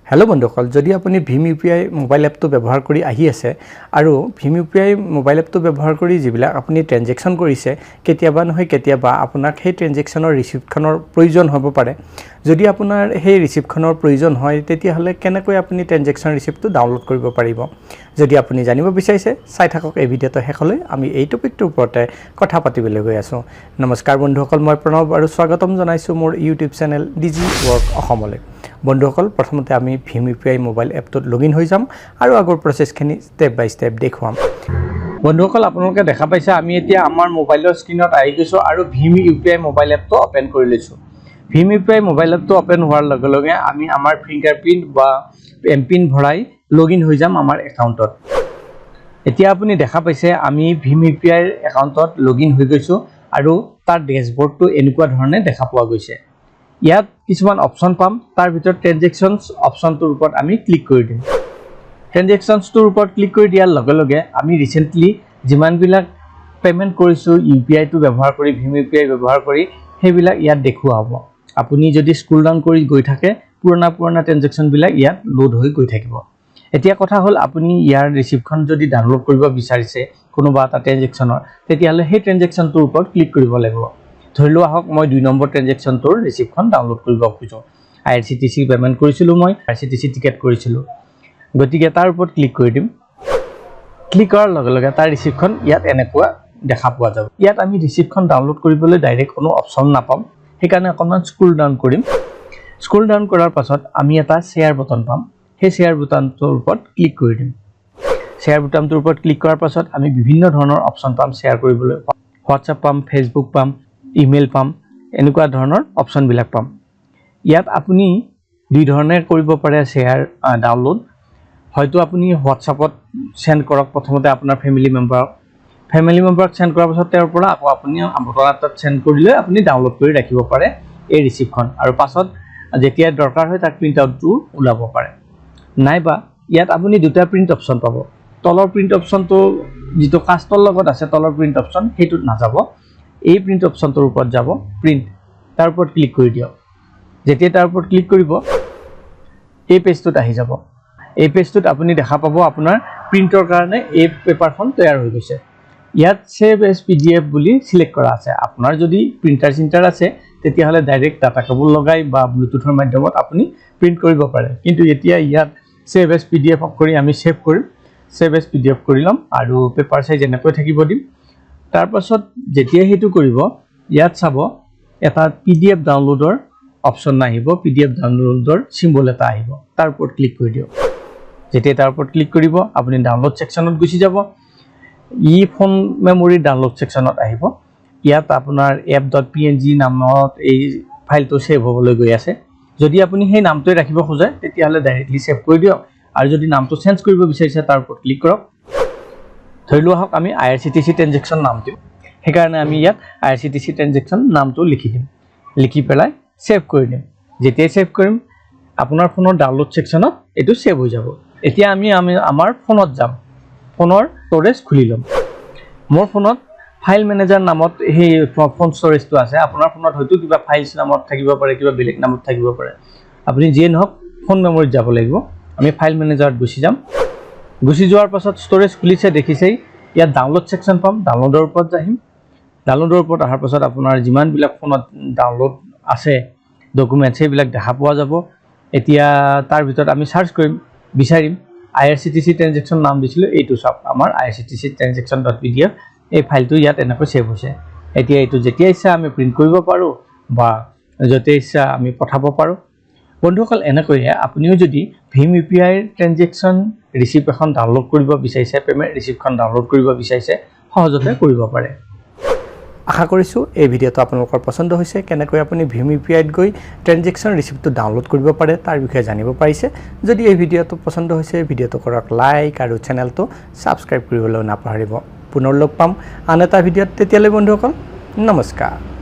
hello बंधुসকল যদি আপুনি ভীম UPI mobile এপটো ব্যৱহাৰ কৰি আহি আছে আৰু ভীম ইউপিআই মোবাইল এপটো ব্যৱহাৰ কৰি যিবিলাক আপুনি ট্ৰানজেকচন কৰিছে কেতিয়াবা নহয় কেতিয়াবা আপোনাক সেই ট্ৰানজেকচনৰ ৰিসিপ্টখনৰ প্ৰয়োজন হ'ব পাৰে যদি আপোনাৰ সেই ৰিসিপ্টখনৰ প্ৰয়োজন হয় তেতিয়া হলে কেনেকৈ আপুনি ট্ৰানজেকচন ৰিসিপ্টটো ডাউনলোড কৰিব পাৰিব যদি আপুনি জানিব বিচাৰিছে চাই থাকক এই ভিডিঅটো শেষলৈ আমি এই টপিকটোৰ ওপৰতে কথা পাতিবলৈ গৈ আছো নমস্কাৰ বন্ধুসকল মই প্ৰণৱ আৰু স্বাগতম জনাইছো মোৰ ইউটিউব চেনেল ডিজি ৱৰ্ক অসমলৈ বন্ধুসকল প্ৰথমতে আমি ভীম ইউপিআই মোবাইল এপটোত লগইন হৈ যাম আৰু আগৰ প্ৰসেসখিনি স্টেপ বাই স্টেপ দেখুৱাম বন্ধুসকল আপোনালোকে দেখা পাইছে আমি এতিয়া আমাৰ মোবাইলৰ স্ক্ৰিনত আহি গৈছো আৰু ভীম ইউপিআই মোবাইল এপটো ওপেন কৰি লৈছো ভীম ইউপিআই মোবাইল এপটো ওপেন হোৱাৰ লগে লগে আমি আমাৰ ফিংগাৰপ্ৰিন্ট বা এমপিন ভৰাই লগইন হৈ যাম আমাৰ একাউণ্টত এতিয়া আপুনি দেখা পাইছে আমি ভীম ইউপিআই একাউণ্টত লগইন হৈ গৈছো আৰু তাৰ ড্যাশবোৰ্ডটো এনেকুৱা ধৰণে দেখা পোৱা গৈছে ইয়াত কিছুমান অপচন পাম তাৰ ভিতৰত ট্ৰানজেকচনছ অপচনটোৰ ওপৰত আমি ক্লিক কৰি দিম ট্ৰানজেকচনছটোৰ ওপৰত ক্লিক কৰি দিয়াৰ লগে লগে আমি ৰিসেন্টলি যিমানবিলাক পেমেন্ট কৰিছো ইউপিআই টো ব্যৱহাৰ কৰি ভীম ইউপিআই ব্যৱহাৰ কৰি সেইবিলাক ইয়াত দেখুৱা হ'ব আপুনি যদি স্ক্ৰল ডাউন কৰি গৈ থাকে পুৰণা ট্ৰানজেকচন বিলাক ইয়াত লোড হৈ গৈ থাকিব এতিয়া কথা হল আপুনি ইয়াৰ ৰিসিপ্টখন যদি ডাউনলোড কৰিব বিচাৰিছে কোনোবা এটা ট্ৰানজেকচনৰ তেতিয়া হলে সেই ট্ৰানজেকচনটোৰ ওপৰত ক্লিক কৰিব লাগিব ধৰি লোৱা হওক মই 2 নম্বৰ ট্ৰানজেকচনটোৰ ৰিসিপ্টখন ডাউনলোড কৰিব খুজো আইআৰচিটিসি পেমেন্ট কৰিছিলো মই আইআৰচিটিসি টিকেট কৰিছিলো গতিকে তাৰ ওপৰত ক্লিক কৰি দিম ক্লিক কৰাৰ লগে লগে তাৰ ৰিসিপ্টখন ইয়াত এনেকুৱা দেখা পোৱা যাব ইয়াত আমি ৰিসিপ্টখন ডাউনলোড কৰিবলৈ ডাইৰেক্ট কোনো অপচন নাপাম সেইকাৰণে অকমান স্ক্ৰল ডাউন কৰিম স্ক্ৰল ডাউন কৰাৰ পাছত আমি এটা শেয়াৰ বটন পাম সেই শেয়াৰ বটনটোৰ ওপৰত ক্লিক কৰি দিম শেয়াৰ বটনটোৰ ওপৰত ক্লিক কৰাৰ পাছত আমি বিভিন্ন ধৰণৰ অপচন পাম শেয়াৰ কৰিবলৈ WhatsApp পাম Facebook পাম ইমেইল পাম এনেকুৱা ধৰণৰ অপচন বিলাক পাম ইয়াত আপুনি দুই ধৰণে কৰিব পাৰে শেয়াৰ ডাউনলোড হয়তো আপুনি WhatsAppত সেন্ড কৰক প্ৰথমতে আপোনাৰ ফ্যামিলি মেম্বাৰক সেন্ড কৰাৰ পাছত তেওঁৰ পৰা আকৌ আপুনি বটনটোত সেন্ড কৰিলে আপুনি ডাউনলোড কৰি ৰাখিব পাৰে এই ৰিসিপ্টখন আৰু পাছত যেতিয়া দৰকাৰ হয় তাক প্ৰিন্ট আউটটো ওলাব পাৰে নাইবা ইয়াত আপুনি দুটা প্ৰিন্ট অপচন পাব তলৰ প্ৰিন্ট অপচনটো যেটো কাষ্টৰ লগত আছে তলৰ প্ৰিন্ট অপচন হেতুত নাযাব এই প্ৰিন্ট অপচনটোৰ ওপৰত যাব প্ৰিন্ট তাৰ ওপৰত ক্লিক কৰি দিয়ক যেতিয়া তাৰ ওপৰত ক্লিক কৰিব এই পেজটোত আহি যাব এই পেজটোত আপুনি দেখা পাব আপোনাৰ প্ৰিন্টৰ কাৰণে এই পেপাৰখন তৈয়াৰ হৈ গৈছে ইয়াত সেভ এজ পিডিএফ বুলি সিলেক্ট কৰা আছে আপোনাৰ যদি প্ৰিন্টাৰ আছে তেতিয়া হলে ডাইৰেক্ট ডাটা কেবল লগাই বা ব্লুটুথৰ মাধ্যমত আপুনি প্ৰিন্ট কৰিব পাৰে কিন্তু এতিয়া ইয়াত সেভ এজ পিডিএফ কৰি আমি সেভ কৰিম সেভ এজ পিডিএফ কৰি লম আৰু পেপাৰ সাইজ এনেকৈ থাকিব দিম তাৰ পাছত যেতিয়া হেতু কৰিব ইয়াত চাব এটা পিডিএফ ডাউনলোডৰ অপচন আহিব পিডিএফ ডাউনলোডৰ সিম্বল এটা আহিব তাৰ ওপৰত ক্লিক কৰি দিয়ক যেতিয়া তাৰ ওপৰত ক্লিক কৰিব আপুনি ডাউনলোড সেকশনত গুচি যাব ই ফোন মেমৰি ডাউনলোড সেকশনত আহিব ইয়াত আপোনাৰ app.png নামত এই ফাইলটো সেভ হ'বলৈ গৈ আছে যদি আপুনি সেই নামটোই ৰাখিব খোজে তেতিয়া হলে ডাইৰেক্টলি সেভ কৰি দিয়ক আৰু যদি নামটো চেঞ্জ কৰিব বিচাৰিছে তাৰ ওপৰত ক্লিক কৰক ধৰি লোৱা হওক আমি আইআৰচিটিসি ট্ৰানজেকচন নাম দিম সেইকাৰণে আমি ইয়াত আইআৰচিটিসি ট্ৰানজেকচন নামটো লিখি দিম লিখি পেলাই সেভ কৰি দিম যেতিয়া সেভ কৰিম আপোনাৰ ফোনৰ ডাউনলোড সেকশনত এটো সেভ হৈ যাব এতিয়া আমি আমাৰ ফোনত যাম ফোনৰ ষ্টৰেজ খুলি লম মোৰ ফোনত ফাইল মেনেজাৰ নামত এই ফোন ষ্টৰেজটো আছে আপোনাৰ ফোনত হয়তো কিবা ফাইলছ নামত থাকিব পাৰে কিবা বেলেগ নামত থাকিব পাৰে আপুনি যিয়ে নহওক ফোন মেমৰিত যাব লাগিব আমি ফাইল মেনেজাৰত গুচি যাম গুচি যোৱাৰ পাছত ষ্টৰেজ খুলিছে দেখিছেই ইয়াত ডাউনলোড সেকশন পাম ডাউনলোডৰ ওপৰত যাম ডাউনলোডৰ ওপৰত আহাৰ পাছত আপোনাৰ যিমান বিলাক ফোনত ডাউনলোড আছে ডকুমেন্টছ এইবিলাক দেখা পোৱা যাব এতিয়া তাৰ ভিতৰত আমি সাৰ্চ কৰিম বিচাৰিম আইআৰচিটিসি ট্ৰানজেকচন নাম দিছিল এইটো সব আমাৰ আইআৰচিটিসি transaction.pdf এই ফাইলটো ইয়াত এনেকৈ সেভ হৈছে এতিয়া এইটো যেতিয়া ইচ্ছা আমি প্ৰিন্ট কৰিব পাৰো বা যতে ইচ্ছা আমি পঠাব পাৰো বন্ধুসকল এনেকৈ আপুনিও যদি ভীম ইউপিআই ট্ৰানজেকচন ৰিসিপ্ট এখন ডাউনলোড কৰিব বিচাৰিছে পেমেন্ট ৰিসিপ্টখন ডাউনলোড কৰিব বিচাৰিছে সহজতে কৰিব পাৰে আশা কৰিছো এই ভিডিঅটো আপোনালোকৰ পছন্দ হৈছে কেনেকৈ আপুনি ভীম ইউপিআইত গৈ ট্ৰানজেকচন ৰিসিপ্টটো ডাউনলোড কৰিব পাৰে তাৰ বিষয়ে জানিব পাৰিছে যদি এই ভিডিঅটো পছন্দ হৈছে ভিডিঅটো কৰক লাইক আৰু চেনেলটো সাবস্ক্ৰাইব কৰিবলৈ নাপাহৰিব পুনৰ লগ পাম আন এটা ভিডিঅত তেতিয়ালৈ বন্ধুসকল নমস্কাৰ